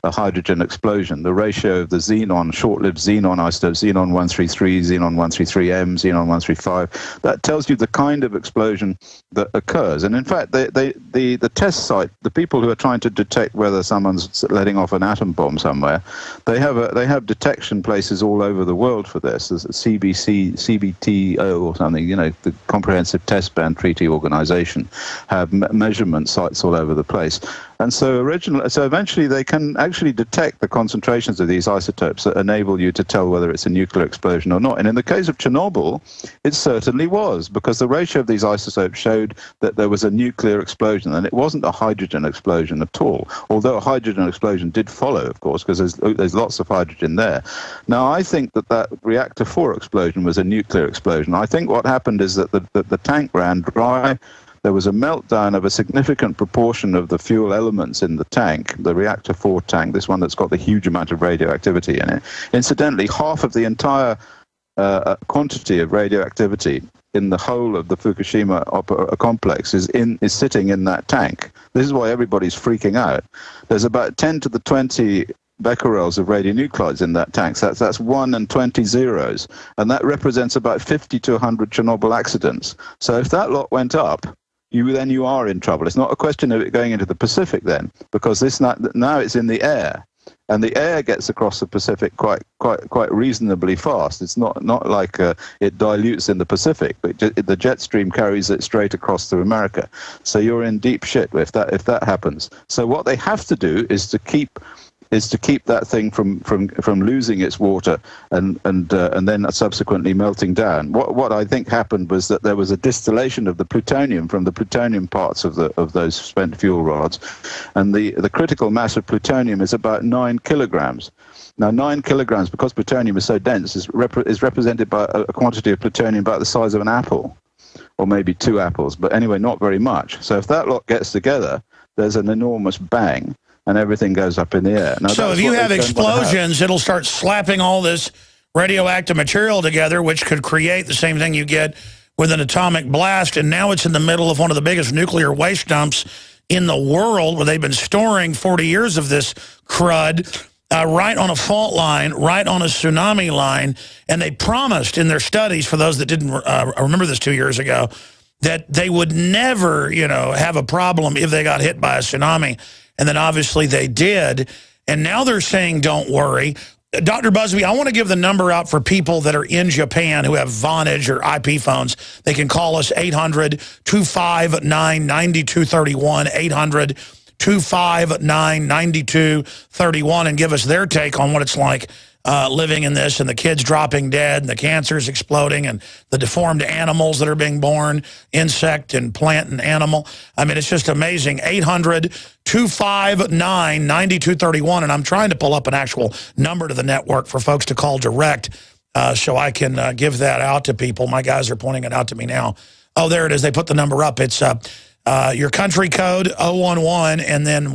hydrogen explosion. The ratio of the xenon, short-lived xenon isotopes, xenon 133, xenon 133M, xenon 135, that tells you the kind of explosion that occurs. And in fact, the test site, the people who are trying to detect whether someone's letting off an atom bomb somewhere, they have detection places all over the world for this. There's a CBTO or something, you know, the Comprehensive Test Ban Treaty Organization, have measurement sites all over the place. And so eventually they can actually detect the concentrations of these isotopes that enable you to tell whether it's a nuclear explosion or not. And in the case of Chernobyl, it certainly was, because the ratio of these isotopes showed that there was a nuclear explosion, and it wasn't a hydrogen explosion at all, although a hydrogen explosion did follow, of course, because there's lots of hydrogen there. Now, I think that reactor 4 explosion was a nuclear explosion. I think what happened is that the tank ran dry. There was a meltdown of a significant proportion of the fuel elements in the tank, the reactor 4 tank, this one that's got the huge amount of radioactivity in it. Incidentally, half of the entire quantity of radioactivity in the whole of the Fukashima complex is sitting in that tank. This is why everybody's freaking out. There's about 10 to the 20 becquerels of radionuclides in that tank. So that's 1 and 20 zeros. And that represents about 50 to 100 Chernobyl accidents. So if that lot went up, you are in trouble. It's not a question of it going into the Pacific then, because now it's in the air, and the air gets across the Pacific quite reasonably fast. It's not like it dilutes in the Pacific, but the jet stream carries it straight across to America. So you're in deep shit if that happens. So what they have to do is to keep that thing from losing its water and then subsequently melting down. What I think happened was that there was a distillation of the plutonium from the plutonium parts of those spent fuel rods, and the critical mass of plutonium is about 9 kilograms. Now, 9 kilograms, because plutonium is so dense, is represented by a quantity of plutonium about the size of an apple, or maybe 2 apples, but anyway, not very much. So if that lot gets together, there's an enormous bang, and everything goes up in the air. Now, so if you have explosions, it'll start slapping all this radioactive material together, which could create the same thing you get with an atomic blast. And now it's in the middle of one of the biggest nuclear waste dumps in the world, where they've been storing 40 years of this crud right on a fault line, right on a tsunami line. And they promised in their studies, for those that didn't remember this 2 years ago, that they would never, have a problem if they got hit by a tsunami. And then obviously they did. And now they're saying, don't worry. Dr. Busby, I want to give the number out for people that are in Japan who have Vonage or IP phones. They can call us 800-259-9231, 800-259-9231, and give us their take on what it's like living in this, and the kids dropping dead, and the cancers exploding, and the deformed animals that are being born, insect and plant and animal. I mean, it's just amazing. 800-259-9231, and I'm trying to pull up an actual number to the network for folks to call direct so I can give that out to people. My guys are pointing it out to me now. Oh, there it is. They put the number up. It's your country code, 011, and then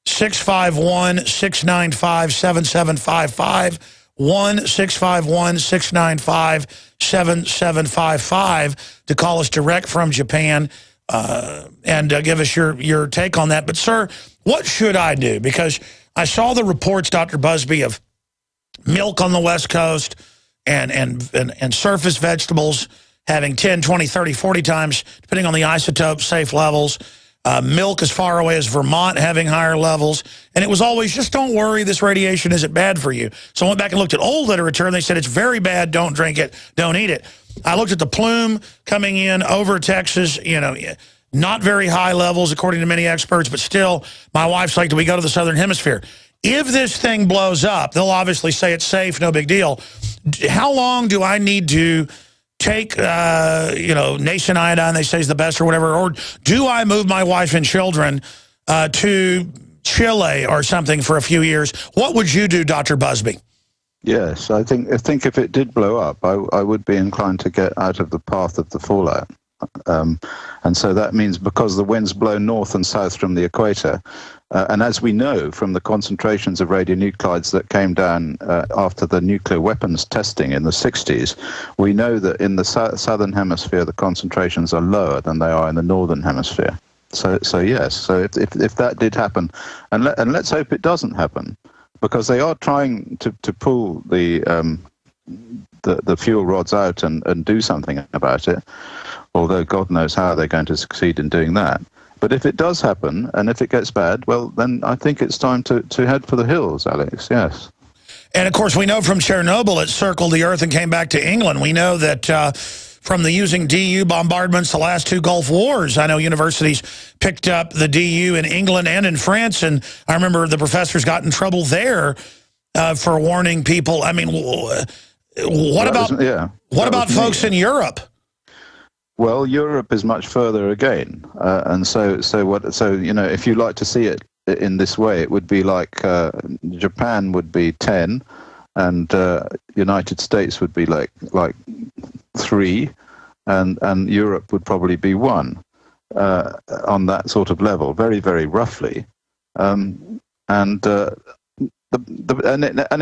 1-651-695-7755, 1-651-695-7755 to call us direct from Japan and give us your take on that. But, sir, what should I do? Because I saw the reports, Dr. Busby, of milk on the West Coast and surface vegetables having 10, 20, 30, 40 times, depending on the isotope, safe levels. Milk as far away as Vermont having higher levels. And it was always, just don't worry, this radiation isn't bad for you. So I went back and looked at old literature, and they said it's very bad, don't drink it, don't eat it. I looked at the plume coming in over Texas, you know, not very high levels according to many experts, but still, my wife's like, do we go to the Southern Hemisphere? If this thing blows up, they'll obviously say it's safe, no big deal. How long do I need to take, you know, Nation iodine, they say is the best or whatever, or do I move my wife and children to Chile or something for a few years? What would you do, Dr. Busby? Yes, I think if it did blow up, I would be inclined to get out of the path of the fallout. And so that means because the winds blow north and south from the equator, and as we know from the concentrations of radionuclides that came down after the nuclear weapons testing in the 60s, we know that in the southern hemisphere the concentrations are lower than they are in the northern hemisphere. So yes, so if that did happen, and let's hope it doesn't happen, because they are trying to pull the fuel rods out and do something about it, although God knows how they're going to succeed in doing that. But if it does happen, and if it gets bad, well, then I think it's time to head for the hills, Alex, yes. And, of course, we know from Chernobyl it circled the Earth and came back to England. We know that from the using DU bombardments, the last two Gulf Wars, I know universities picked up the DU in England and in France, and I remember the professors got in trouble there for warning people. I mean, what about folks in Europe? Well, Europe is much further again, and so you know, if you like to see it in this way, it would be like Japan would be 10, and United States would be like 3, and Europe would probably be 1 on that sort of level, very, very roughly, and it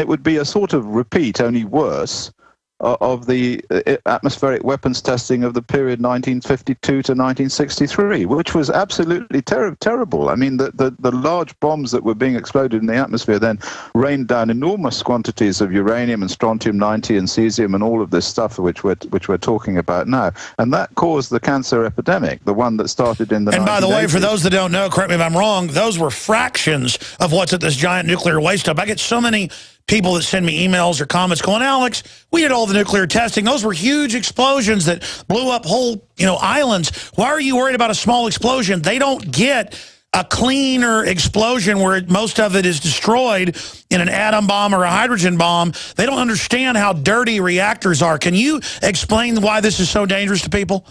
would be a sort of repeat, only worse, of the atmospheric weapons testing of the period 1952 to 1963, which was absolutely terrible. I mean, the large bombs that were being exploded in the atmosphere then rained down enormous quantities of uranium and strontium-90 and cesium and all of this stuff which we're talking about now. And that caused the cancer epidemic, the one that started in the 1980s. And by the way, for those that don't know, correct me if I'm wrong, those were fractions of what's at this giant nuclear waste dump. I get so many people that send me emails or comments going, Alex, we did all the nuclear testing. Those were huge explosions that blew up whole, islands. Why are you worried about a small explosion? They don't get a cleaner explosion where most of it is destroyed in an atom bomb or a hydrogen bomb. They don't understand how dirty reactors are. Can you explain why this is so dangerous to people?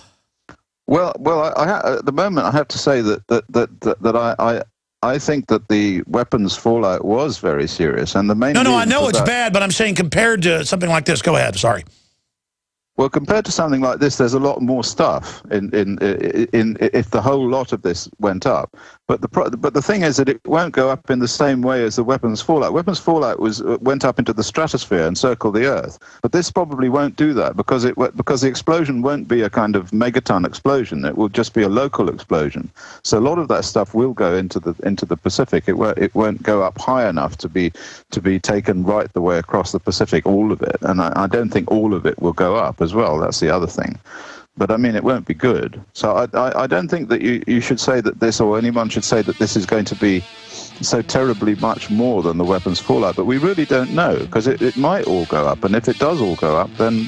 Well, at the moment, I have to say that I think that the weapons fallout was very serious, and the main No, I know it's bad, but I'm saying compared to something like this. Go ahead. Sorry. Well, compared to something like this, there's a lot more stuff in if the whole lot of this went up. But the thing is that it won't go up in the same way as the weapons fallout. Weapons fallout went up into the stratosphere and circled the Earth. But this probably won't do that because the explosion won't be a kind of megaton explosion. It will just be a local explosion. So a lot of that stuff will go into the Pacific. It won't go up high enough to be taken right the way across the Pacific, all of it. And I don't think all of it will go up as well. That's the other thing. But I mean, it won't be good. So I don't think that you should say that this, or anyone should say that this is going to be so terribly much more than the weapons fallout. But we really don't know, because it might all go up. And if it does all go up, then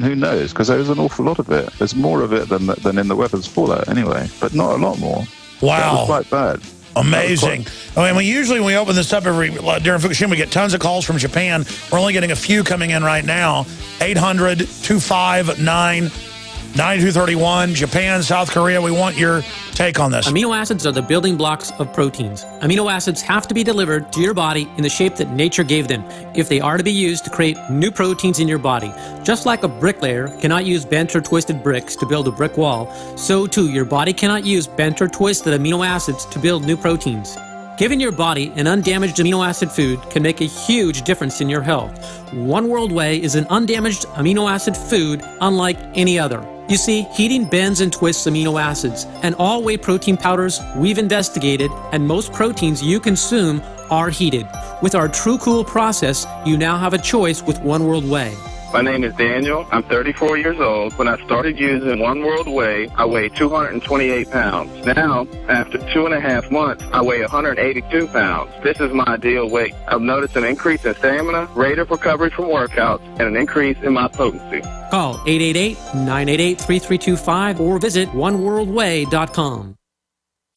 who knows? Because there's an awful lot of it. There's more of it than in the weapons fallout anyway, but not a lot more. Wow. That was quite bad. Amazing. I mean, when we open this up during Fukashima, we get tons of calls from Japan. We're only getting a few coming in right now. 800-259-9231. Japan, South Korea, we want your take on this. Amino acids are the building blocks of proteins. Amino acids have to be delivered to your body in the shape that nature gave them if they are to be used to create new proteins in your body. Just like a bricklayer cannot use bent or twisted bricks to build a brick wall, so too your body cannot use bent or twisted amino acids to build new proteins. Giving your body an undamaged amino acid food can make a huge difference in your health. One World Whey is an undamaged amino acid food unlike any other. You see, heating bends and twists amino acids, and all whey protein powders we've investigated, and most proteins you consume are heated. With our True Cool process, you now have a choice with One World Whey. My name is Daniel. I'm 34 years old. When I started using One World Whey, I weighed 228 pounds. Now, after 2.5 months, I weigh 182 pounds. This is my ideal weight. I've noticed an increase in stamina, rate of recovery from workouts, and an increase in my potency. Call 888-988-3325 or visit oneworldway.com.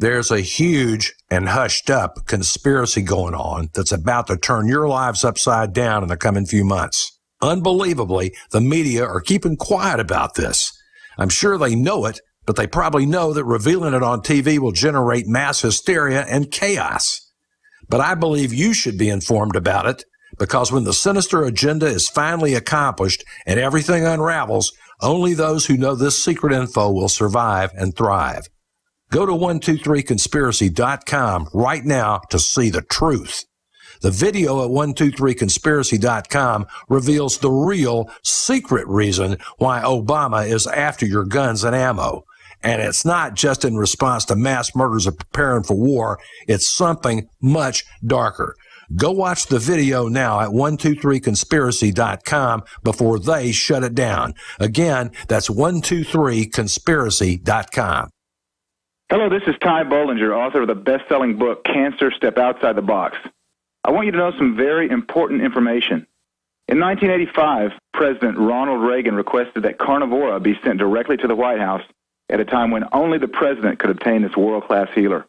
There's a huge and hushed up conspiracy going on that's about to turn your lives upside down in the coming few months. Unbelievably, the media are keeping quiet about this. I'm sure they know it, but they probably know that revealing it on TV will generate mass hysteria and chaos. But I believe you should be informed about it, because when the sinister agenda is finally accomplished and everything unravels, only those who know this secret info will survive and thrive. Go to 123conspiracy.com right now to see the truth. The video at 123conspiracy.com reveals the real secret reason why Obama is after your guns and ammo. And it's not just in response to mass murders of preparing for war. It's something much darker. Go watch the video now at 123conspiracy.com before they shut it down. Again, that's 123conspiracy.com. Hello, this is Ty Bollinger, author of the best-selling book, Cancer, Step Outside the Box. I want you to know some very important information. In 1985, President Ronald Reagan requested that Carnivora be sent directly to the White House at a time when only the president could obtain this world-class healer.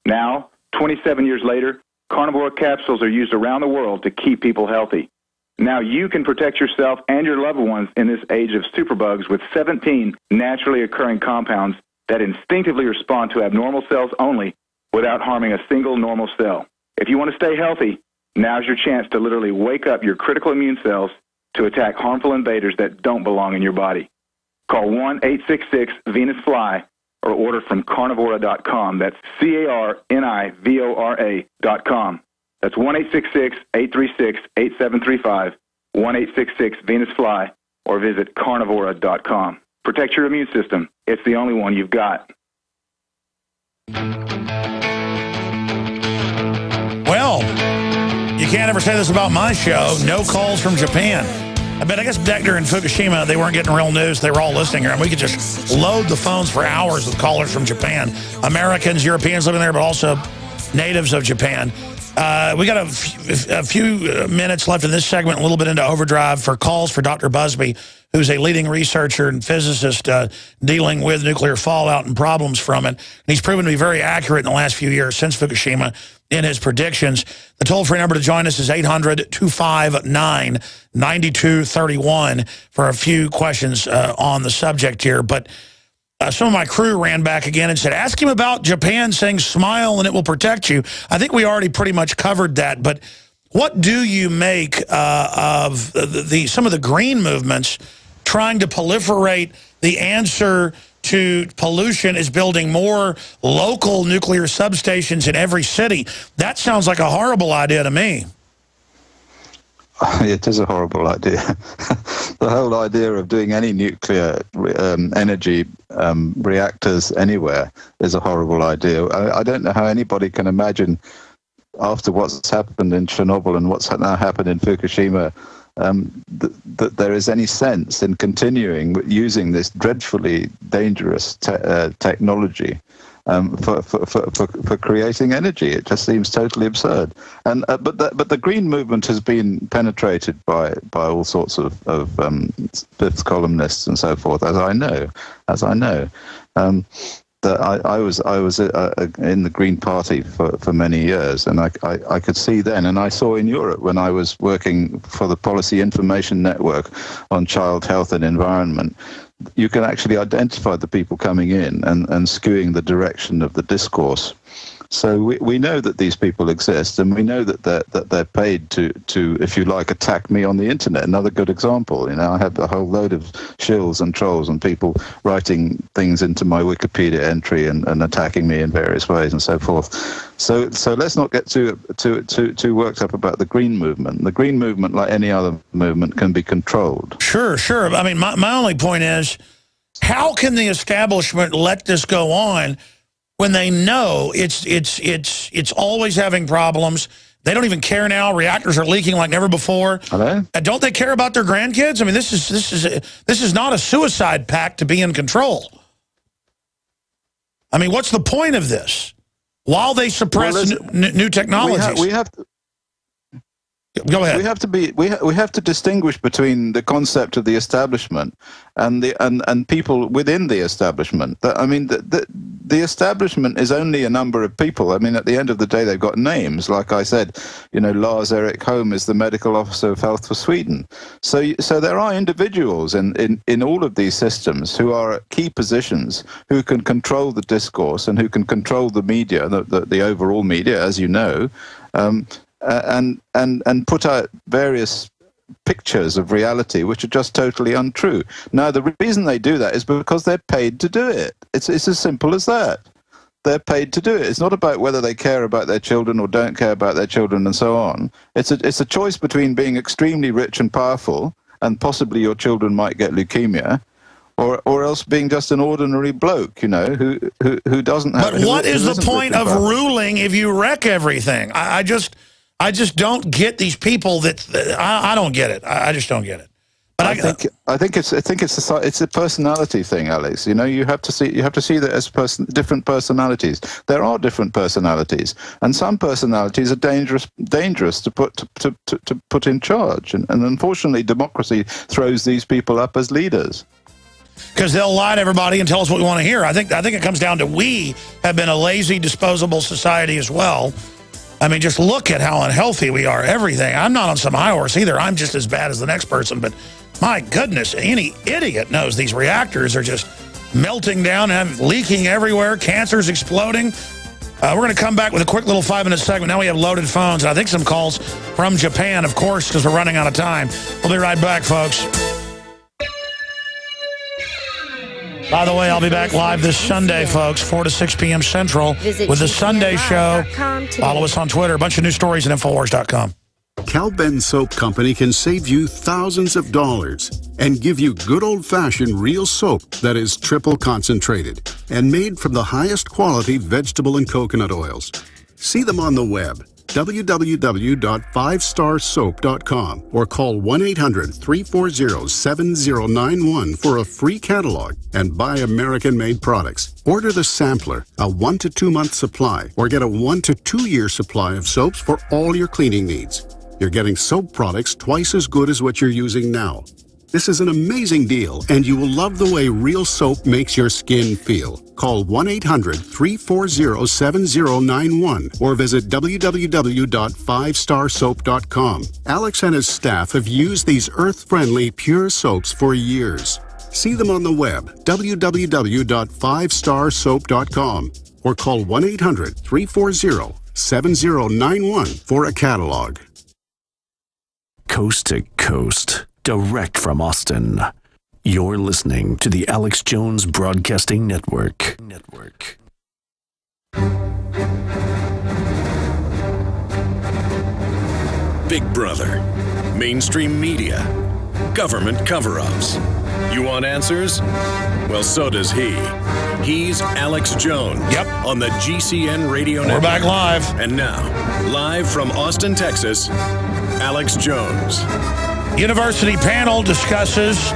Now, 27 years later, Carnivora capsules are used around the world to keep people healthy. Now you can protect yourself and your loved ones in this age of superbugs with 17 naturally occurring compounds that instinctively respond to abnormal cells only without harming a single normal cell. If you want to stay healthy, now's your chance to literally wake up your critical immune cells to attack harmful invaders that don't belong in your body. Call 1-866-VENUS-FLY or order from carnivora.com. That's carnivora.com. That's 1-866-836-8735, 1-866-VENUS-FLY, or visit carnivora.com. Protect your immune system. It's the only one you've got. Well, you can't ever say this about my show. No calls from Japan. I guess back during Fukashima, they weren't getting real news. They were all listening here, and we could just load the phones for hours with callers from Japan. Americans, Europeans living there, but also natives of Japan. We got a few minutes left in this segment, a little bit into overdrive for calls for Dr. Busby, who's a leading researcher and physicist dealing with nuclear fallout and problems from it. And he's proven to be very accurate in the last few years since Fukushima in his predictions. The toll-free number to join us is 800-259-9231 for a few questions on the subject here. But some of my crew ran back again and said, ask him about Japan saying smile and it will protect you. I think we already pretty much covered that. But what do you make of some of the green movements trying to proliferate the answer to pollution is building more local nuclear substations in every city? That sounds like a horrible idea to me. It is a horrible idea. The whole idea of doing any nuclear energy reactors anywhere is a horrible idea. I don't know how anybody can imagine, after what's happened in Chernobyl and what's now happened in Fukushima, that there is any sense in continuing using this dreadfully dangerous technology for creating energy. It just seems totally absurd. And but the green movement has been penetrated by all sorts of fifth columnists and so forth, as I know. I was in the Green Party for many years, and I could see then, and I saw in Europe when I was working for the Policy Information Network on child health and environment, you can actually identify the people coming in and skewing the direction of the discourse. So we know that these people exist, and we know that they're paid to, if you like, attack me on the internet. Another good example, I have a whole load of shills and trolls and people writing things into my Wikipedia entry and attacking me in various ways and so forth. So let's not get too worked up about the green movement. The green movement, like any other movement, can be controlled. Sure. I mean, my only point is, how can the establishment let this go on when they know it's always having problems? They don't even care now. Reactors are leaking like never before. Don't they care about their grandkids? I mean, this is not a suicide pact to be in control. I mean, what's the point of this? While they suppress new technologies, we have to. Go ahead. We have to distinguish between the concept of the establishment and people within the establishment. I mean, the establishment is only a number of people. I mean, at the end of the day, they've got names. Like I said, you know, Lars Erik Holm is the medical officer of Health for Sweden. So there are individuals in all of these systems who are at key positions, who can control the discourse and who can control the media, the overall media, as you know. And put out various pictures of reality which are just totally untrue. Now, the reason they do that is because they're paid to do it. It's as simple as that. They're paid to do it. It's not about whether they care about their children or don't care about their children and so on. It's a choice between being extremely rich and powerful, and possibly your children might get leukemia, or else being just an ordinary bloke, you know, who doesn't have... But what is the point of ruling if you wreck everything? I just don't get these people that I don't get it. I just don't get it. But I think it's a personality thing, Alex. You know, you have to see that as different personalities. There are different personalities, and some personalities are dangerous to put in charge. And unfortunately, democracy throws these people up as leaders. Because they'll lie to everybody and tell us what we want to hear. I think it comes down to we have been a lazy, disposable society as well. I mean, just look at how unhealthy we are, everything. I'm not on some high horse either. I'm just as bad as the next person. But my goodness, any idiot knows these reactors are just melting down and leaking everywhere. Cancer's exploding. We're going to come back with a quick little 5-minute segment. Now we have loaded phones, and I think some calls from Japan, of course, because we're running out of time. We'll be right back, folks. By the way, I'll be back live this Sunday, folks, 4 to 6 p.m. Central with the Sunday Show. Follow us on Twitter. A bunch of new stories at Infowars.com. Cal-Ben Soap Company can save you thousands of dollars and give you good old-fashioned real soap that is triple concentrated and made from the highest quality vegetable and coconut oils. See them on the web, www.5starsoap.com, or call 1-800-340-7091 for a free catalog and buy American-made products. Order the sampler, a 1 to 2 month supply, or get a 1 to 2 year supply of soaps for all your cleaning needs. You're getting soap products twice as good as what you're using now. This is an amazing deal, and you will love the way real soap makes your skin feel. Call 1-800-340-7091 or visit www.5starsoap.com. Alex and his staff have used these earth-friendly, pure soaps for years. See them on the web, www.5starsoap.com, or call 1-800-340-7091 for a catalog. Coast to coast. Direct from Austin, you're listening to the Alex Jones Broadcasting Network. Big Brother, mainstream media, government cover-ups. You want answers? Well, so does he. He's Alex Jones. Yep. On the GCN Radio Network. We're back live. And now, live from Austin, Texas, Alex Jones. University panel discusses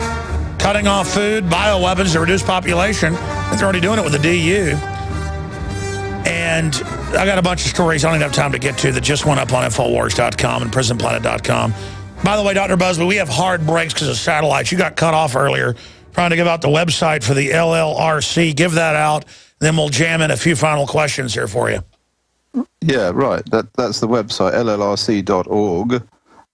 cutting off food, bioweapons to reduce population. I think they're already doing it with the DU. And I got a bunch of stories I don't even have time to get to that just went up on Infowars.com and PrisonPlanet.com. By the way, Dr. Busby, we have hard breaks because of satellites. You got cut off earlier trying to give out the website for the LLRC. Give that out, then we'll jam in a few final questions here for you. Yeah, right. That's the website, llrc.org.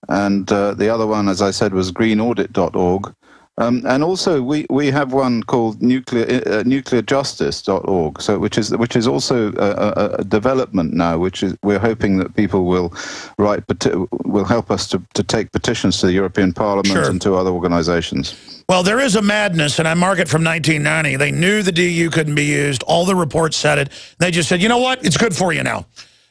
And the other one, as I said, was greenaudit.org. And also, we have one called nuclearjustice.org, so which is also a development now, which is we're hoping that people will help us to take petitions to the European Parliament and to other organizations. Well, there is a madness, and I mark it from 1990. They knew the DU couldn't be used. All the reports said it. They just said, you know what? It's good for you now.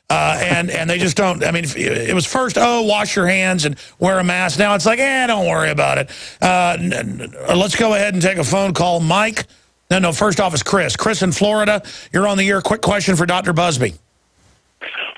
And they just don't. I mean, it was first, wash your hands and wear a mask. Now it's like, don't worry about it. Let's go ahead and take a phone call. Mike. No, first off is Chris. Chris in Florida. You're on the air. Quick question for Dr. Busby.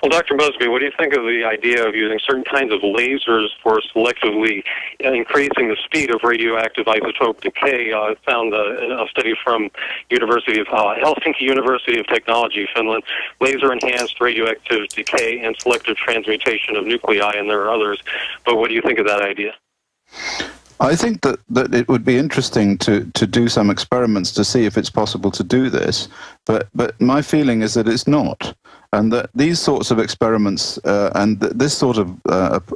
Well, Dr. Busby, what do you think of the idea of using certain kinds of lasers for selectively increasing the speed of radioactive isotope decay? I found a study from Helsinki University of Technology, Finland, laser-enhanced radioactive decay and selective transmutation of nuclei, and there are others. But what do you think of that idea? I think that it would be interesting to do some experiments to see if it's possible to do this, but my feeling is that it's not, and that these sorts of experiments and this sort of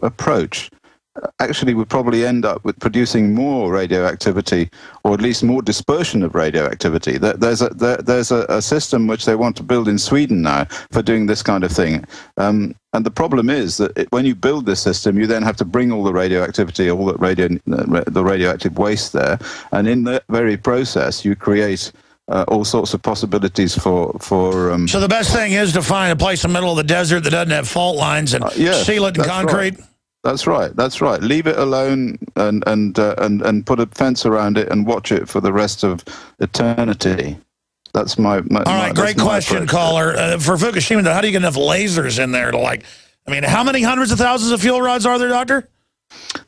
approach actually would probably end up with producing more radioactivity, or at least more dispersion of radioactivity. There's a system which they want to build in Sweden now for doing this kind of thing. And the problem is that when you build this system, you then have to bring all the radioactivity, all the radioactive waste there, and in that very process, you create all sorts of possibilities for. So the best thing is to find a place in the middle of the desert that doesn't have fault lines and seal it in concrete. Right. That's right. That's right. Leave it alone and put a fence around it and watch it for the rest of eternity. That's my all right, great question, caller. For Fukushima, though, how do you get enough lasers in there to, like, I mean, how many hundreds of thousands of fuel rods are there, Doctor?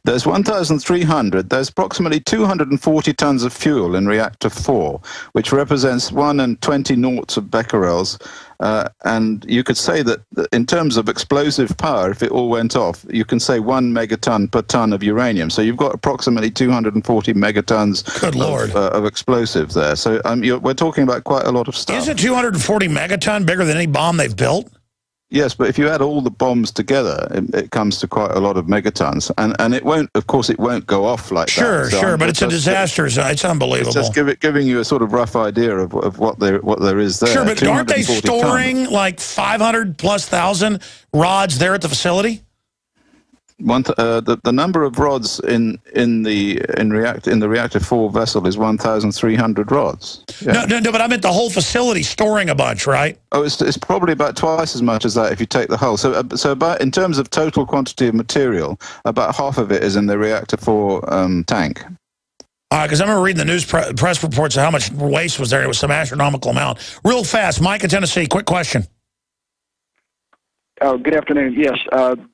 There's 1,300. There's approximately 240 tons of fuel in reactor 4, which represents 1 and 20 noughts of becquerels. And you could say that in terms of explosive power, if it all went off, you can say 1 megaton per ton of uranium. So you've got approximately 240 megatons of explosive there. So we're talking about quite a lot of stuff. Isn't 240 megaton bigger than any bomb they've built? Yes, but if you add all the bombs together, it comes to quite a lot of megatons, and it won't. Of course, it won't go off like that. Sure, but it's a disaster zone. It's unbelievable. It's just giving you a sort of rough idea of what there is there. Sure, but aren't they storing like 500,000+ rods there at the facility? The number of rods in the reactor 4 vessel is 1,300 rods. Yeah. No, but I meant the whole facility storing a bunch, right? Oh, it's probably about twice as much as that if you take the whole. So about, in terms of total quantity of material, about half of it is in the reactor 4 tank. All right, because I remember reading the news press reports of how much waste was there. It was some astronomical amount. Real fast, Mike in Tennessee, quick question. Good afternoon. Yes,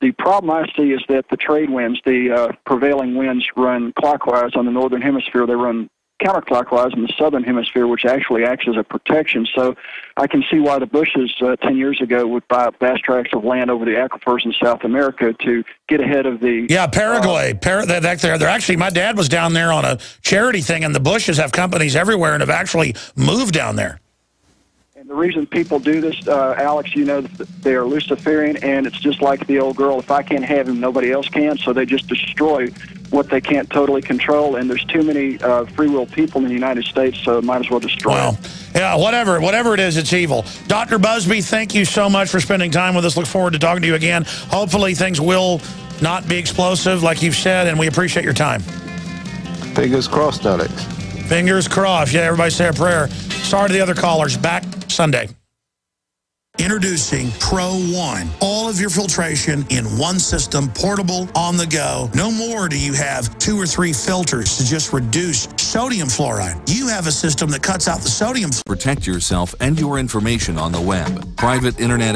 the problem I see is that the trade winds, the prevailing winds, run clockwise on the northern hemisphere. They run counterclockwise in the southern hemisphere, which actually acts as a protection. So I can see why the Bushes 10 years ago would buy up vast tracts of land over the aquifers in South America to get ahead of the... Yeah, Paraguay. They're actually, my dad was down there on a charity thing, and the Bushes have companies everywhere and have actually moved down there. The reason people do this, Alex, you know, they are Luciferian, and it's just like the old girl, if I can't have him, nobody else can, so they just destroy what they can't totally control, and there's too many free will people in the United States, so might as well destroy them. Yeah, whatever it is, it's evil. Dr. Busby, thank you so much for spending time with us. Look forward to talking to you again. Hopefully things will not be explosive, like you've said, and we appreciate your time. Fingers crossed, Alex. Fingers crossed. Yeah, everybody say a prayer. Sorry to the other callers. Back Sunday. Introducing Pro One. All of your filtration in one system, portable, on the go. No more do you have 2 or 3 filters to just reduce sodium fluoride. You have a system that cuts out the sodium. Protect yourself and your information on the web. Private internet